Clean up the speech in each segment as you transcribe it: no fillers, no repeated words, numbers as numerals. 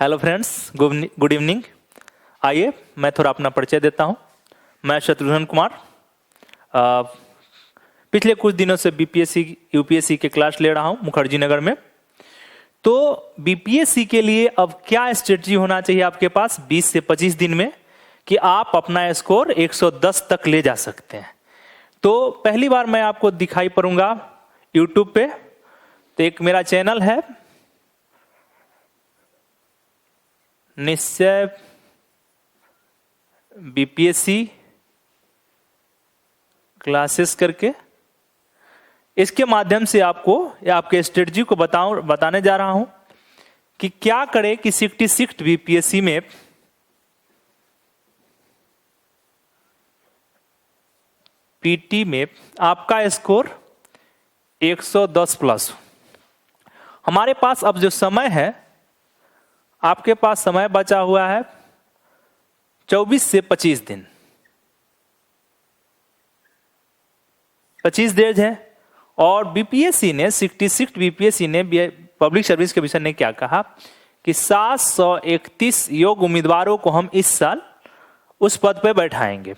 Hello friends, good evening. आइए मैं थोड़ा अपना परिचय देता हूं। मैं शत्रुघ्न कुमार पिछले कुछ दिनों से बीपीएससी यूपीएससी के क्लास ले रहा हूं मुखर्जी नगर में। तो बीपीएससी के लिए अब क्या स्ट्रेटजी होना चाहिए आपके पास 20 से 25 दिन में कि आप अपना स्कोर 110 तक ले जा सकते हैं। तो पहली बार मैं आपको दिखाई पड़ूंगा यूट्यूब पे। तो एक मेरा चैनल है निश्चय बीपीएससी क्लासेस करके। इसके माध्यम से आपको या आपके स्ट्रेटजी को बताने जा रहा हूं कि क्या करें कि 66 बीपीएससी में पीटी में आपका स्कोर 110 प्लस। हमारे पास अब जो समय है, आपके पास समय बचा हुआ है 24 से 25 दिन, 25 डेज है। और बीपीएससी ने 66 बीपीएससी ने पब्लिक सर्विस कमीशन ने क्या कहा कि 731 योग्य उम्मीदवारों को हम इस साल उस पद पर बैठाएंगे।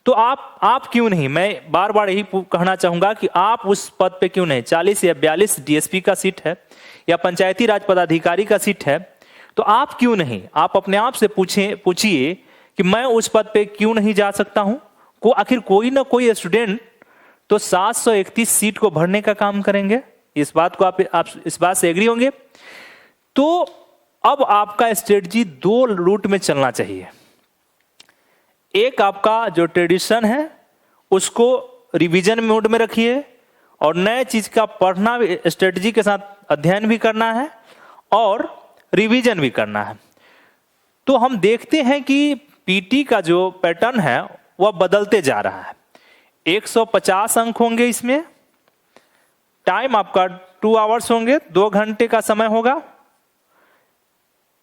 तो आप क्यों नहीं, मैं बार बार यही कहना चाहूंगा कि आप उस पद पे क्यों नहीं। 40 या 42 डीएसपी का सीट है या पंचायती राज पदाधिकारी का सीट है, तो आप क्यों नहीं, आप अपने आप से पूछिए कि मैं उस पद पे क्यों नहीं जा सकता हूं। आखिर कोई ना कोई स्टूडेंट तो 731 सीट को भरने का काम करेंगे। इस बात को आप इस बात से एग्री होंगे। तो अब आपका स्ट्रेटजी 2 रूट में चलना चाहिए। एक आपका जो ट्रेडिशन है उसको रिवीजन मोड में रखिए और नए चीज का पढ़ना स्ट्रेटजी के साथ अध्ययन भी करना है और रिवीजन भी करना है। तो हम देखते हैं कि पीटी का जो पैटर्न है वह बदलते जा रहा है। 150 अंक होंगे, इसमें टाइम आपका 2 आवर्स होंगे, 2 घंटे का समय होगा।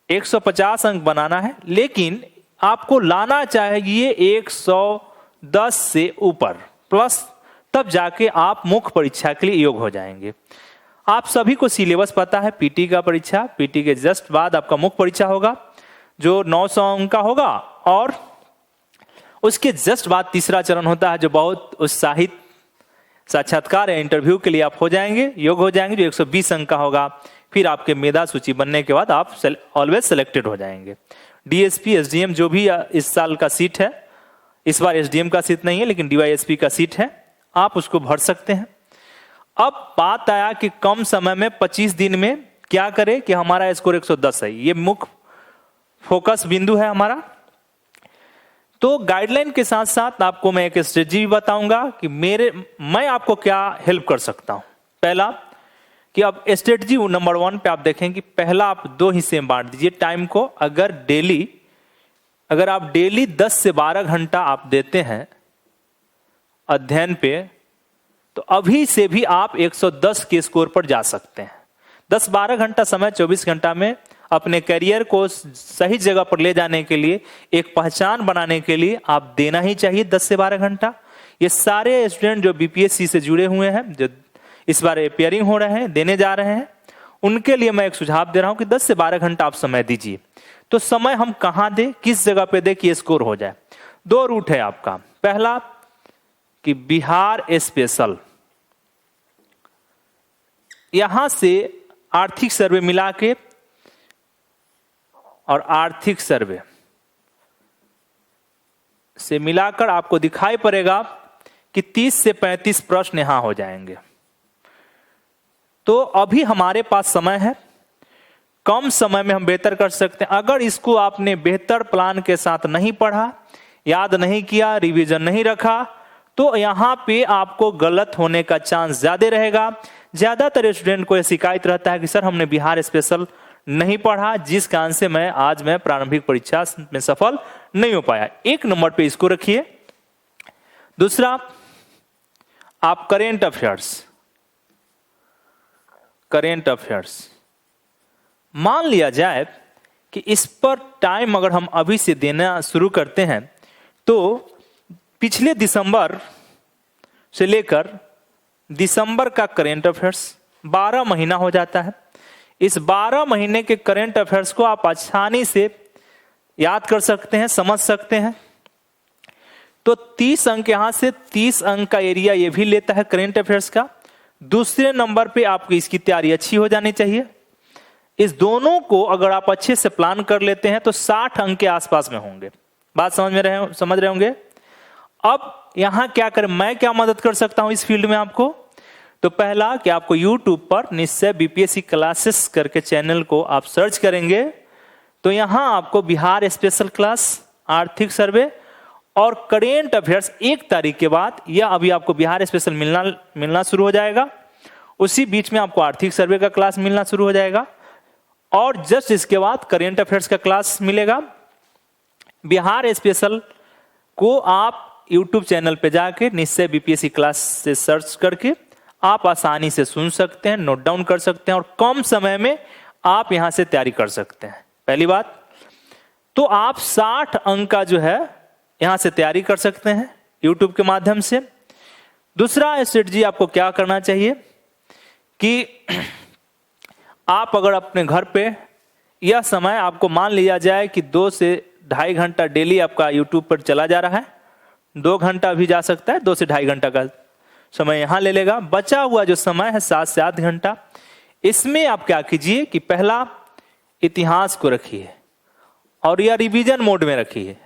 150 अंक बनाना है, लेकिन आपको लाना चाहिए 110 से ऊपर प्लस, तब जाके आप मुख्य परीक्षा के लिए योग्य हो जाएंगे। आप सभी को सिलेबस पता है पीटी का परीक्षा, पीटी के जस्ट बाद आपका मुख्य परीक्षा होगा जो 900 अंक का होगा और उसके जस्ट बाद तीसरा चरण होता है जो बहुत उत्साहित साक्षात्कार या इंटरव्यू के लिए आप हो जाएंगे, योग्य हो जाएंगे, जो 120 अंक का होगा। फिर आपके मेधा सूची बनने के बाद आप ऑलवेज सेलेक्टेड हो जाएंगे। डीएसपी एसडीएम जो भी इस साल का सीट है, इस बार एसडीएम का सीट नहीं है लेकिन डीवाईएसपी का सीट है, आप उसको भर सकते हैं। अब बात आया कि कम समय में 25 दिन में क्या करें कि हमारा स्कोर 110 है, ये मुख्य फोकस बिंदु है हमारा। तो गाइडलाइन के साथ साथ आपको मैं एक स्ट्रेटजी भी बताऊंगा कि मैं आपको क्या हेल्प कर सकता हूं। पहला कि अब स्ट्रेटजी नंबर 1 पे आप देखें कि पहला आप 2 हिस्से में बांट दीजिए टाइम को। अगर आप डेली 10 से 12 घंटा आप देते हैं अध्ययन पे, तो अभी से भी आप 110 के स्कोर पर जा सकते हैं। 10-12 घंटा समय 24 घंटा में अपने करियर को सही जगह पर ले जाने के लिए, एक पहचान बनाने के लिए आप देना ही चाहिए 10 से 12 घंटा। ये सारे स्टूडेंट जो बीपीएससी से जुड़े हुए हैं, जो इस बार अपियरिंग हो रहे हैं, देने जा रहे हैं, उनके लिए मैं एक सुझाव दे रहा हूं कि 10 से 12 घंटा आप समय दीजिए। तो समय हम कहां दें, किस जगह पे दें कि स्कोर हो जाए। 2 रूट है आपका। पहला कि बिहार स्पेशल, यहां से आर्थिक सर्वे मिला के और आर्थिक सर्वे से मिलाकर आपको दिखाई पड़ेगा कि 30 से 35 प्रश्न यहां हो जाएंगे। तो अभी हमारे पास समय है, कम समय में हम बेहतर कर सकते हैं। अगर इसको आपने बेहतर प्लान के साथ नहीं पढ़ा, याद नहीं किया, रिवीजन नहीं रखा, तो यहां पे आपको गलत होने का चांस ज्यादा रहेगा। ज्यादातर स्टूडेंट को यह शिकायत रहता है कि सर हमने बिहार स्पेशल नहीं पढ़ा, जिस कारण से मैं प्रारंभिक परीक्षा में सफल नहीं हो पाया। 1 नंबर पे इसको रखिए। दूसरा, आप करेंट अफेयर्स मान लिया जाए कि इस पर टाइम अगर हम अभी से देना शुरू करते हैं तो पिछले दिसंबर से लेकर दिसंबर का करेंट अफेयर्स 12 महीना हो जाता है। इस 12 महीने के करंट अफेयर्स को आप आसानी से याद कर सकते हैं, समझ सकते हैं। तो 30 अंक यहां से 30 अंक का एरिया ये भी लेता है करंट अफेयर्स का। दूसरे नंबर पे आपकी इसकी तैयारी अच्छी हो जानी चाहिए। इस दोनों को अगर आप अच्छे से प्लान कर लेते हैं तो 60 अंक के आसपास में होंगे। बात समझ रहे होंगे। अब यहां क्या करें, मैं क्या मदद कर सकता हूं इस फील्ड में आपको? तो पहला कि आपको YouTube पर निश्चय बीपीएससी क्लासेस करके चैनल को आप सर्च करेंगे तो यहां आपको बिहार स्पेशल क्लास, आर्थिक सर्वे और करेंट अफेयर्स 1 तारीख के बाद, या अभी आपको बिहार स्पेशल मिलना शुरू हो जाएगा, उसी बीच में आपको आर्थिक सर्वे का क्लास मिलना शुरू हो जाएगा और जस्ट इसके बाद करेंट अफेयर्स का क्लास मिलेगा। बिहार स्पेशल को आप YouTube चैनल पे जाके निश्चय बीपीएससी क्लास से सर्च करके आप आसानी से सुन सकते हैं, नोट डाउन कर सकते हैं और कम समय में आप यहां से तैयारी कर सकते हैं। पहली बात तो आप 60 अंक का जो है यहां से तैयारी कर सकते हैं YouTube के माध्यम से। दूसरा स्ट्रेटजी आपको क्या करना चाहिए कि आप अगर अपने घर पे यह समय आपको मान लिया जाए कि 2 से 2.5 घंटा डेली आपका YouTube पर चला जा रहा है, 2 घंटा भी जा सकता है, 2 से 2.5 घंटा का समय यहां ले लेगा। बचा हुआ जो समय है 7 से 8 घंटा, इसमें आप क्या कीजिए कि पहला इतिहास को रखिए और यह रिवीजन मोड में रखिए।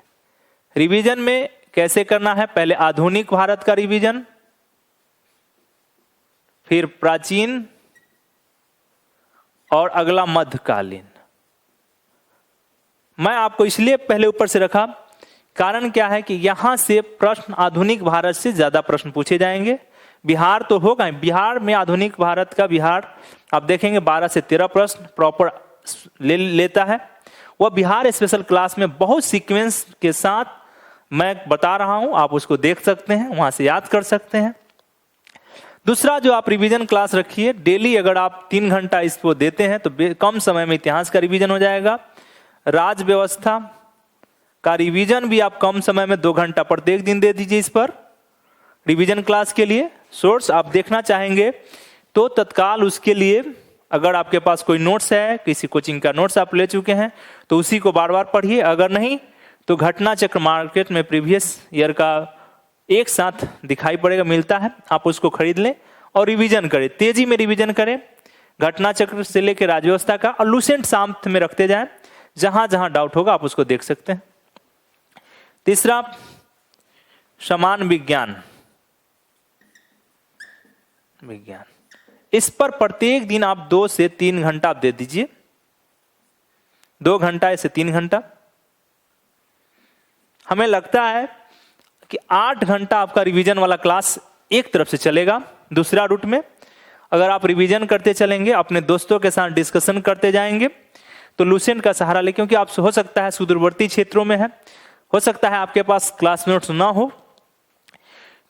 रिवीजन में कैसे करना है? पहले आधुनिक भारत का रिवीजन, फिर प्राचीन और अगला मध्यकालीन। मैं आपको इसलिए पहले ऊपर से रखा, कारण क्या है कि यहां से प्रश्न आधुनिक भारत से ज्यादा प्रश्न पूछे जाएंगे। बिहार तो होगा, बिहार में आधुनिक भारत का बिहार आप देखेंगे 12 से 13 प्रश्न प्रॉपर लेता है। वह बिहार स्पेशल क्लास में बहुत सीक्वेंस के साथ मैं बता रहा हूं, आप उसको देख सकते हैं, वहां से याद कर सकते हैं। दूसरा जो आप रिवीजन क्लास रखिए, डेली अगर आप 3 घंटा इसको देते हैं तो कम समय में इतिहास का रिवीजन हो जाएगा। राज व्यवस्था का रिवीजन भी आप कम समय में 2 घंटा प्रत्येक दिन दे दीजिए इस पर रिवीजन क्लास के लिए। सोर्स आप देखना चाहेंगे तो तत्काल उसके लिए अगर आपके पास कोई नोट्स है, किसी कोचिंग का नोट्स आप ले चुके हैं तो उसी को बार बार पढ़िए। अगर नहीं तो घटना चक्र मार्केट में प्रीवियस ईयर का एक साथ दिखाई पड़ेगा, मिलता है, आप उसको खरीद लें और रिवीजन करें, तेजी में रिवीजन करें घटना चक्र से लेकर राजव्यवस्था का, और लूसेंट साथ में रखते जाएं, जहां जहां डाउट होगा आप उसको देख सकते हैं। तीसरा समान विज्ञान, इस पर प्रत्येक दिन आप 2 से 3 घंटा आप दे दीजिए, 2 घंटा से 3 घंटा। हमें लगता है कि 8 घंटा आपका रिवीजन वाला क्लास एक तरफ से चलेगा। दूसरा रूट में अगर आप रिवीजन करते चलेंगे, अपने दोस्तों के साथ डिस्कशन करते जाएंगे तो लूसेंट का सहारा ले, क्योंकि आप हो सकता है सुदूरवर्ती क्षेत्रों में है, हो सकता है आपके पास क्लास नोट्स ना हो,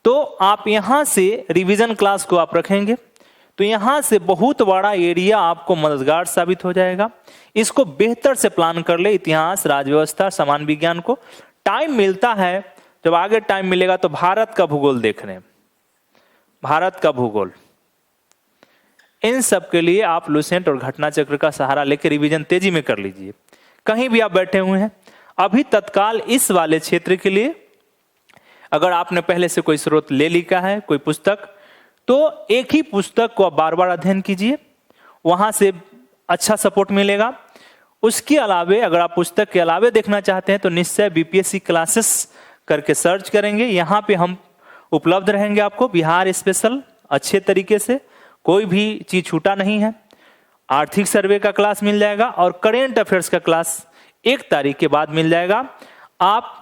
तो आप यहां से रिवीजन क्लास को आप रखेंगे तो यहां से बहुत बड़ा एरिया आपको मददगार साबित हो जाएगा। इसको बेहतर से प्लान कर ले, इतिहास, राजव्यवस्था, समान विज्ञान को। टाइम मिलता है, जब आगे टाइम मिलेगा तो भारत का भूगोल देख रहे हैं, भारत का भूगोल, इन सब के लिए आप लूसेंट और घटना चक्र का सहारा लेकर रिवीजन तेजी में कर लीजिए। कहीं भी आप बैठे हुए हैं, अभी तत्काल इस वाले क्षेत्र के लिए अगर आपने पहले से कोई स्रोत ले लिखा है, कोई पुस्तक, तो एक ही पुस्तक को आप बार बार अध्ययन कीजिए, वहां से अच्छा सपोर्ट मिलेगा। उसके अलावे अगर आप पुस्तक के अलावे देखना चाहते हैं तो निश्चय बीपीएससी क्लासेस करके सर्च करेंगे, यहां पे हम उपलब्ध रहेंगे आपको बिहार स्पेशल अच्छे तरीके से, कोई भी चीज छूटा नहीं है। आर्थिक सर्वे का क्लास मिल जाएगा और करेंट अफेयर्स का क्लास 1 तारीख के बाद मिल जाएगा। आप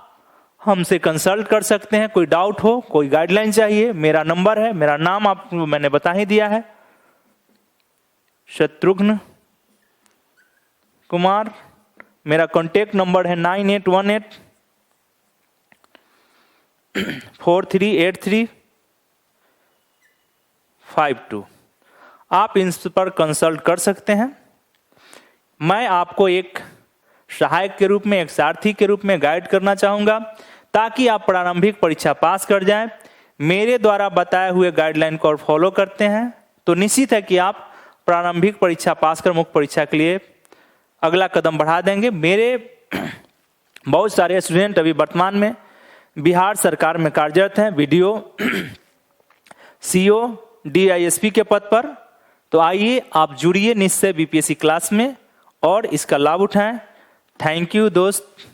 हमसे कंसल्ट कर सकते हैं, कोई डाउट हो, कोई गाइडलाइन चाहिए, मेरा नंबर है, मेरा नाम आपको मैंने बता ही दिया है, शत्रुघ्न कुमार। मेरा कॉन्टेक्ट नंबर है 9818 438352। आप इन पर कंसल्ट कर सकते हैं। मैं आपको एक सहायक के रूप में, एक सारथी के रूप में गाइड करना चाहूंगा ताकि आप प्रारंभिक परीक्षा पास कर जाएं। मेरे द्वारा बताए हुए गाइडलाइन को फॉलो करते हैं तो निश्चित है कि आप प्रारंभिक परीक्षा पास कर मुख्य परीक्षा के लिए अगला कदम बढ़ा देंगे। मेरे बहुत सारे स्टूडेंट अभी वर्तमान में बिहार सरकार में कार्यरत हैं, वीडियो CO DISP के पद पर। तो आइए आप जुड़िए निश्चय बीपीएससी क्लास में और इसका लाभ उठाएं। थैंक यू दोस्त।